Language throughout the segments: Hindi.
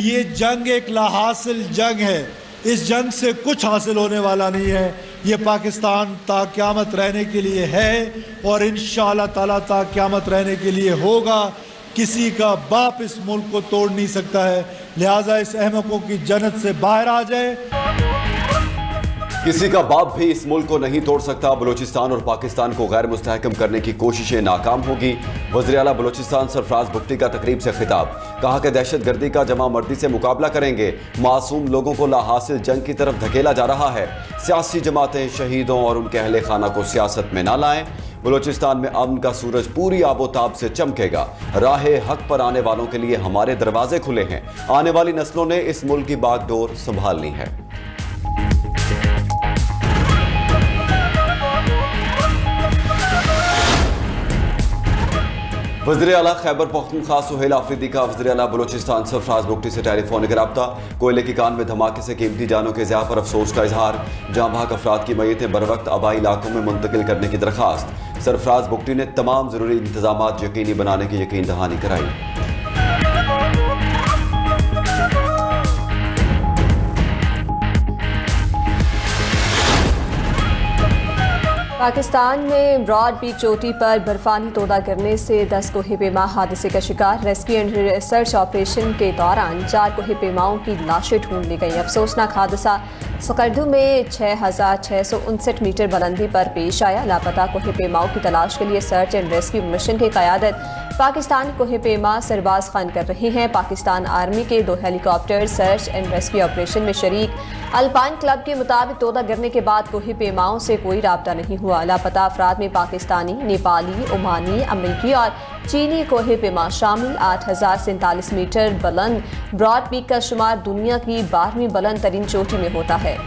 ये जंग एक लाहासिल जंग है। इस जंग से कुछ हासिल होने वाला नहीं है। ये पाकिस्तान ता क़यामत रहने के लिए है और इंशाअल्लाह ताला ता क़यामत रहने के लिए होगा। किसी का बाप इस मुल्क को तोड़ नहीं सकता है, लिहाजा इस अहमकों की जन्नत से बाहर आ जाए। किसी का बाप भी इस मुल्क को नहीं तोड़ सकता। बलूचिस्तान और पाकिस्तान को गैर मुस्तहकम करने की कोशिशें नाकाम होगी। वज़ीर आला बलूचिस्तान सरफराज बुगटी का तकरीब से खिताब, कहा कि दहशत गर्दी का जमा मर्दी से मुकाबला करेंगे। मासूम लोगों को लाहासिल जंग की तरफ धकेला जा रहा है। सियासी जमातें शहीदों और उनके अहले खाना को सियासत में ना लाएं। बलूचिस्तान में अमन का सूरज पूरी आबोताब से चमकेगा। राहे हक पर आने वालों के लिए हमारे दरवाजे खुले हैं। आने वाली नस्लों ने इस मुल्क की बागडोर संभालनी है। वज़ीर आला खैबर पख्तूनख्वा सुहेल आफरीदी का वज़ीर आला बलूचिस्तान सरफराज बुगटी से टेलीफोनिक रब्ता। कोयले की कान में धमाके से कीमती जानों के ज़िया पर अफसोस का इजहार। जहाँ भाग अफराद की मैयतें बर वक्त आबाई इलाकों में मुंतकिल करने की दरख्वास्त। सरफराज बुगटी ने तमाम ज़रूरी इंतजामात यकीनी बनाने की यकीन दहानी कराई। पाकिस्तान में ब्रॉड बीच चोटी पर बर्फानी तोदा गिरने से 10 कोहे पेमा हादसे का शिकार। रेस्क्यू एंड सर्च ऑपरेशन के दौरान 4 कोहे पेमाओं की लाशें ढूंढ ली गई। अफसोसनाक हादसा सकर्दू में 6,659 मीटर बुलंदी पर पेश आया। लापता कोहे पेमाओं की तलाश के लिए सर्च एंड रेस्क्यू मिशन की क़यादत पाकिस्तानी कोहे पेमा सरबाज खान कर रहे हैं। पाकिस्तान आर्मी के 2 helicopter search and rescue operation में शरीक। अल्पाइन क्लब के मुताबिक तोदा गिरने के बाद कोहे पेमाओं से कोई राब्ता नहीं हुआ। लापता अफराद में पाकिस्तानी, नेपाली, ओमानी, अमरीकी और चीनी कोहे पेमा शामिल। 8,047 मीटर बुलंद ब्रॉड पीक का शुमार दुनिया की 12वीं बुलंद तरीन चोटी में होता है।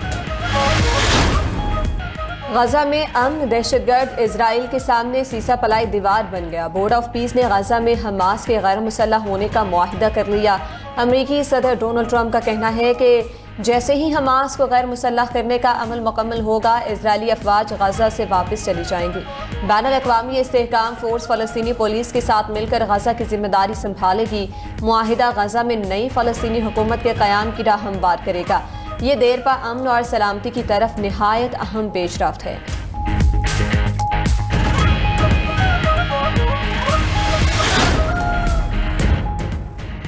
गजा में अमन, दहशतगर्द इजराइल के सामने सीसा पलाई दीवार बन गया। बोर्ड ऑफ पीस ने गजा में हमास के गैर मुसल्लह होने का मुआहिदा कर लिया। अमरीकी सदर डोनाल्ड ट्रंप का कहना है कि जैसे ही हमास को गैर मुसल्लह करने का अमल मुकम्मल होगा, इजरायली अफवाज गजा से वापस चली जाएंगी। बैनुल-अक़वामी इस्तेहकाम फोर्स फ़लस्तीनी पुलिस के साथ मिलकर गजा की जिम्मेदारी संभालेगी। मुआहिदा गजा में नई फ़लस्तीनी हुकूमत के क़याम की राह हमवार करेगा। ये देरपा अमन और सलामती की तरफ निहायत अहम पेशरफ्त है।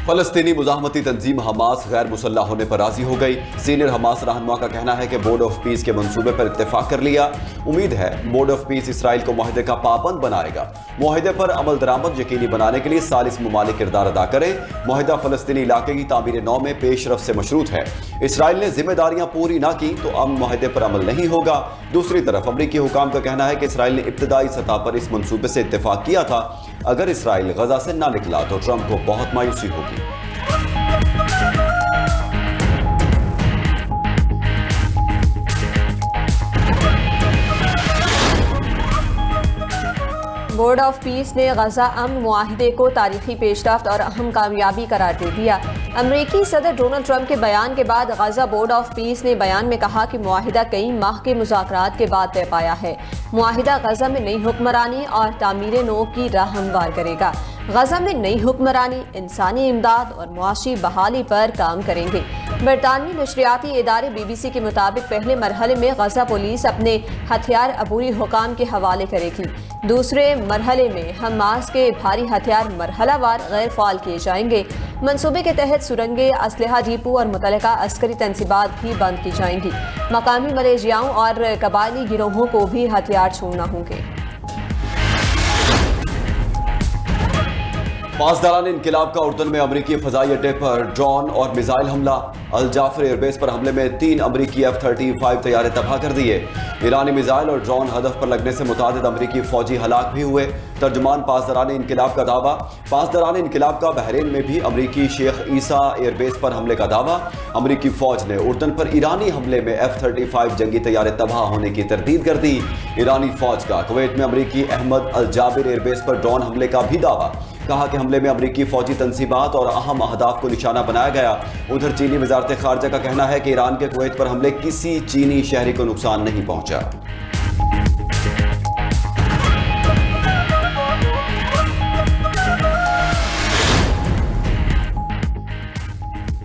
फलस्तीनी मुजाहमती तंजीम हमास गैर मुसल्लह होने पर राजी हो गई। सीनियर हमास रहनुमा का कहना है कि बोर्ड ऑफ पीस के मंसूबे पर इत्तेफाक कर लिया। उम्मीद है बोर्ड ऑफ पीस इसराइल को मुआहदे का पाबंद बनाएगा। मुआहदे पर अमल दरामद यकीनी बनाने के लिए सालिस ममालिक किरदार अदा करें। मुआहदा फलस्तीनी इलाके की तामीर नौ में पेशरफ से मशरूत है। इसराइल ने जिम्मेदारियां पूरी ना की तो अमन मुआहदे पर अमल नहीं होगा। दूसरी तरफ अमरीकी हुकाम का कहना है कि इसराइल ने इब्तदाई सतह पर इस मंसूबे से इत्तेफाक किया था। अगर इसराइल गजा से ना निकला तो ट्रंप को बहुत मायूसी होगी। बोर्ड ऑफ पीस ने गजा अमन मुआहिदे को तारीखी पेशरफ्त और अहम कामयाबी करार दे दिया। अमरीकी सदर डोनाल्ड ट्रंप के बयान के बाद गजा बोर्ड ऑफ पीस ने बयान में कहा कि मुआहिदा कई माह के मुज़ाकरात के बाद तय पाया है। मुआहिदा गजा में नई हुक्मरानी और तामीर नो की राह हमवार करेगा। गजा में नई हुक्मरानी, इंसानी इमदाद और मुआशी बहाली पर काम करेंगे। बरतानवी नशरियाती इदारे BBC के मुताबिक पहले मरहले में गजा पुलिस अपने हथियार अबूरी हुकाम के हवाले करेगी। दूसरे मरहले में हमास के भारी हथियार मरहलावार गैर फाल किए जाएंगे। मंसूबे के तहत सुरंगें, असलहा डिपो और मुतलका अस्करी तंसीबात भी बंद की जाएंगी। मकामी मलेशियाओं और कबायली गिरोहों को भी हथियार छोड़ना होंगे। पासदारान इनकिलाब का उर्दन में अमरीकी फ़ज़ाई अड्डे पर ड्रोन और मिसाइल हमला। अल जाफर एयरबेस पर हमले में 3 अमरीकी F-35 तैयारे तबाह कर दिए। ईरानी मिसाइल और ड्रोन हदफ पर लगने से मुतादिद अमरीकी फौजी हलाक भी हुए। तर्जुमान पासदारान इनकिलाब का दावा। पासदारान इनकिलाब का बहरीन में भी अमरीकी शेख ईसा एयरबेस पर हमले का दावा। अमरीकी फौज ने उर्दन पर ईरानी हमले में F-35 जंगी तैयारे तबाह होने की तरदीद कर दी। ईरानी फौज का कुवैत में अमरीकी अहमद अल जाबिर एयरबेस पर ड्रोन हमले का भी दावा। कहा कि हमले में अमरीकी फौजी तंसीबात और अहम अहदाफ को निशाना बनाया गया। उधर चीनी वजारत खारजा का कहना है कि ईरान के कुवैत पर हमले किसी चीनी शहरी को नुकसान नहीं पहुंचा।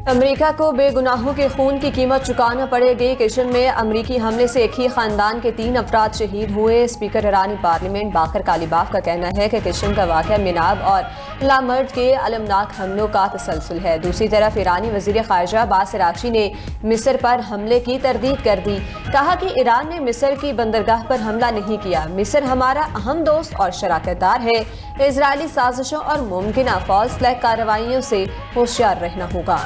अमेरिका को बेगुनाहों के खून की कीमत चुकाना पड़ेगी। किशन में अमेरिकी हमले से एक ही खानदान के 3 अफराद शहीद हुए। स्पीकर ईरानी पार्लियामेंट बाकर कालीबाफ का कहना है कि किशन का वाक़या मिनाब और लामर्द के अलमनाक हमलों का तसलसल है। दूसरी तरफ ईरानी वज़ीर ख़ारजा अब्बास अराग़ची ने मिस्र पर हमले की तरदीद कर दी। कहा कि ईरान ने मिस्र की बंदरगाह पर हमला नहीं किया। मिस्र हमारा अहम दोस्त और शराकतदार है। इजरायली साजिशों और मुमकिन फॉल्स फ्लैग कार्रवाइयों से होशियार रहना होगा।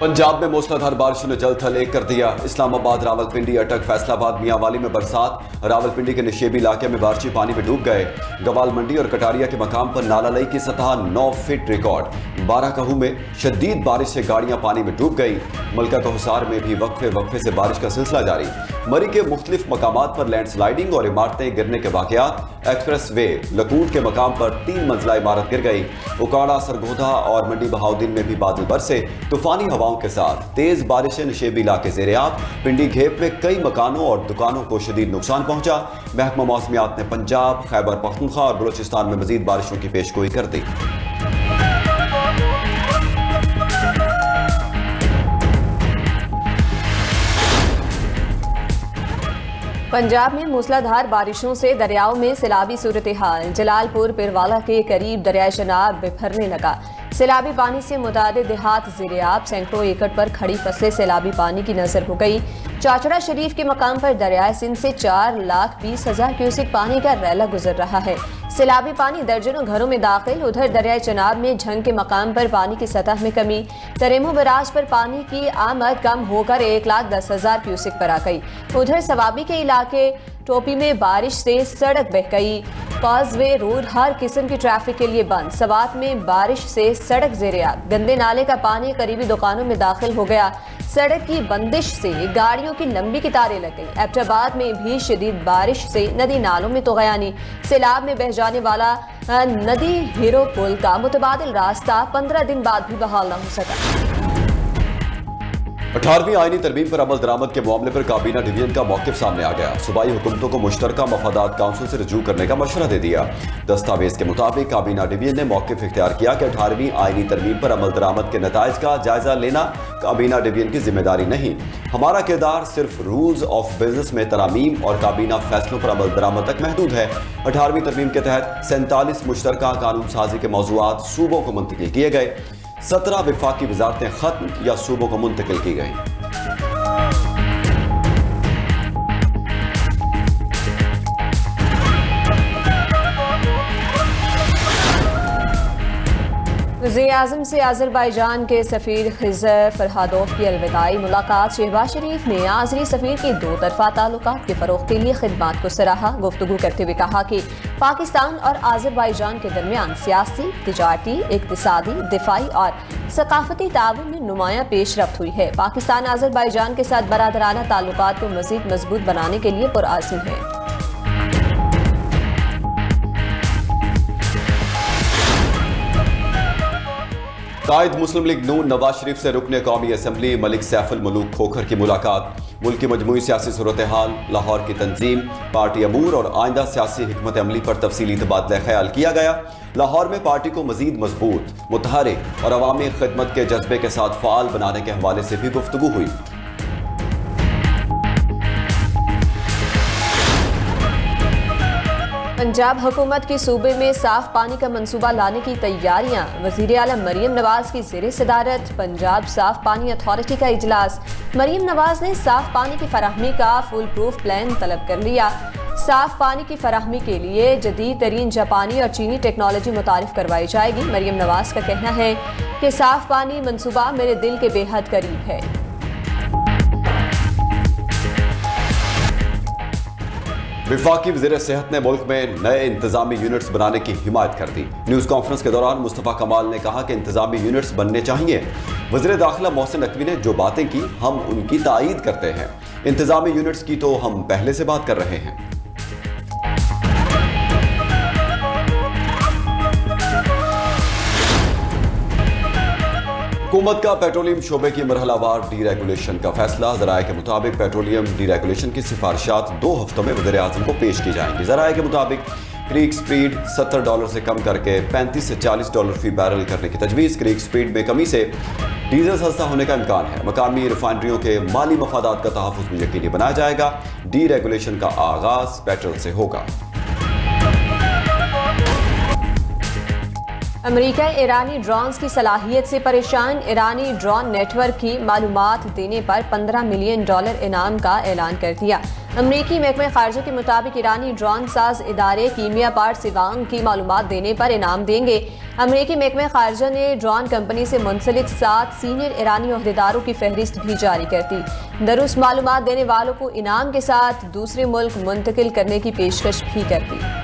पंजाब में मूसलाधार बारिशों ने जल थल एक कर दिया। इस्लामाबाद, रावलपिंडी, अटक, फैसलाबाद, मियांवाली में बरसात। रावलपिंडी के निशेबी इलाके में बारिशी पानी में डूब गए। गवाल मंडी और कटारिया के मकाम पर नाला लई की सतह 9 फीट रिकॉर्ड। बाराकहू में शदीद बारिश से गाड़ियां पानी में डूब गई। मलका कहसार में भी वक्फे से बारिश का सिलसिला जारी। मरी के मुख्तलिफ मकामात पर लैंडस्लाइडिंग और इमारतें गिरने के वाकयात। एक्सप्रेस वे लकूट के मकाम पर 3 मंजिला इमारत गिर गई। उकाड़ा, सरगोधा और मंडी बहाउद्दीन में भी बादल बरसे। तूफानी हवाओं के साथ तेज बारिशें निशेबी इलाके ज़ेरे-आब। पिंडी घेप में कई मकानों और दुकानों को शदीद नुकसान पहुंचा। महकमा मौसमियात ने पंजाब, खैबर पख्तूनख्वा और बलूचिस्तान में मजीद बारिशों की पेशगोई कर दी। पंजाब में मूसलाधार बारिशों से दरियाओं में सैलाबी सूरत हाल। जलालपुर पिरवाला के करीब दरियाए चनाब बिफरने लगा। सैलाबी पानी से मुतादिद देहात ज़ेरे-आब। सैकड़ों एकड़ पर खड़ी फसलें सैलाबी पानी की नजर हो गई। चाचड़ा शरीफ के मकाम पर दरियाए सिंध से 4,20,000 क्यूसेक पानी का रैला गुजर रहा है। सैलाबी पानी दर्जनों घरों में दाखिल। उधर दरियाए चनाब में झंग के मकाम पर पानी की सतह में कमी। तरेमू बराज पर पानी की आमद कम होकर 1,10,000 क्यूसेक पर आ गई। उधर सवाबी के इलाके टोपी में बारिश से सड़क बह गई। कॉजवे रोड हर किस्म की ट्रैफिक के लिए बंद। सवात में बारिश से सड़क ज़ेरे-आब। गंदे नाले का पानी करीबी दुकानों में दाखिल हो गया। सड़क की बंदिश से गाड़ियों की लंबी कतारें लग गई। एबटाबाद में भी शदीद बारिश से नदी नालों में तोगयानी। सैलाब में बह जाने वाला नदी हीरो पुल का मुतबादिल रास्ता 15 दिन बाद भी बहाल न हो सका। 18वीं आईनी तरमीम पर अमल दरामद के मामले पर काबीना डिवीजन का मौक़िफ़ सामने आ गया। सूबाई हुकूमतों को मुश्तरका मफादात काउंसिल से रजू करने का मशवरा दे दिया। दस्तावेज के मुताबिक काबीना डिवीजन ने मौक़िफ़ इख्तियार किया कि 18वीं आईनी तरमीम पर अमल दरामद के नताइज का जायजा लेना काबीना डिवीजन की जिम्मेदारी नहीं। हमारा किरदार सिर्फ रूल्स ऑफ बिजनेस में तरामीम और काबीना फैसलों पर अमल दरामद तक महदूद है। 18वीं तरमीम के तहत 47 मुश्तरका कानून साजी के मौज़ूआत सूबों को मुंतकिल किए गए। 17 विफाकी वजारतें खत्म या सूबों को मुंतकिल की गई। वज़ीर-ए-आज़म से अज़रबैजान के सफ़ीर खिज़र फरहादोव की अलविदाई मुलाकात। शहबाज शरीफ ने आज़री सफ़ीर के 2 तरफ़ा ताल्लुकात के फ़रोग़ के लिए खिदमात को सराहा। गुफ्तगू करते हुए कहा कि पाकिस्तान और अज़रबैजान के दरमियान सियासी, तिजारती, इक़्तिसादी, दिफ़ाई और सक़ाफ़ती ताउन में नुमायाँ पेशरफ्त हुई है। पाकिस्तान अज़रबैजान के साथ बरादराना ताल्लुकात को मज़ीद मजबूत बनाने के लिए पुरअज़्म है। कायद मुस्लिम लीग नून नवाज शरीफ से रुकने कौमी असम्बली मलिक सैफुल मुलूक खोखर की मुलाकात। मुल्क की मजमूई सियासी सूरत हाल, लाहौर की तंजीम, पार्टी अमूर और आइंदा सियासी हिकमत अमली पर तफसीली तबादला ख्याल किया गया। लाहौर में पार्टी को मजीद मजबूत, मुतहरिक और अवामी खिदमत के जज्बे के साथ फ़ाल बनाने के हवाले से भी गुफ्तगू हुई। पंजाब हुकूमत की सूबे में साफ पानी का मंसूबा लाने की तैयारियां। वज़ीर आला मरियम नवाज की ज़ेरे सदारत पंजाब साफ पानी अथॉरिटी का इजलास। मरियम नवाज ने साफ पानी की फराहमी का फुल प्रूफ प्लान तलब कर लिया। साफ पानी की फराहमी के लिए जदीद तरीन जापानी और चीनी टेक्नोलॉजी मुतारिफ करवाई जाएगी। मरियम नवाज का कहना है कि साफ पानी मंसूबा मेरे दिल के बेहद करीब है। वफाकी वज़ीर सेहत ने मुल्क में नए इंतजामी यूनिट्स बनाने की हिमायत कर दी। न्यूज़ कॉन्फ्रेंस के दौरान मुस्तफ़ा कमाल ने कहा कि इंतजामी यूनिट्स बनने चाहिए। वज़ीर दाखिला मोहसिन नकवी ने जो बातें की हम उनकी तायीद करते हैं। इंतजामी यूनिट्स की तो हम पहले से बात कर रहे हैं। हुकूमत का पेट्रोलियम शोबे की मरहलावार डी रेगुलेशन का फैसला। ज़राए के मुताबिक पेट्रोलियम डी रेगुलेशन की सिफारिशात 2 हफ्तों में वज़ीर-ए-आज़म को पेश की जाएंगी। ज़राए के मुताबिक क्रीक स्पीड $70 से कम करके $35 से $40 फी बैरल करने की तजवीज़। क्रीक स्पीड में कमी से डीजल सस्ता होने का इम्कान है। मकामी रिफाइनरियों के माली मफादात का तहफ़्फ़ुज़ भी यकीनी बनाया जाएगा। डी रेगुलेशन का आगाज़ पेट्रोल से होगा। अमेरिका ईरानी ड्रोन्स की सलाहियत से परेशान। ईरानी ड्रोन नेटवर्क की मालूमात देने पर $15 मिलियन इनाम का ऐलान कर दिया। अमरीकी महकमे खारजा के मुताबिक ईरानी ड्रोन साज इदारे कीमिया पार्ट सिवांग की मालूमात देने पर इनाम देंगे। अमरीकी महकमे खारजा ने ड्रोन कंपनी से मुंसलिक 7 सीनियर ईरानी ओहदेदारों की फहरिस्त भी जारी कर दी। दुरुस्त मालूमात देने वालों को इनाम के साथ दूसरे मुल्क मुंतकिल करने की पेशकश भी कर दी।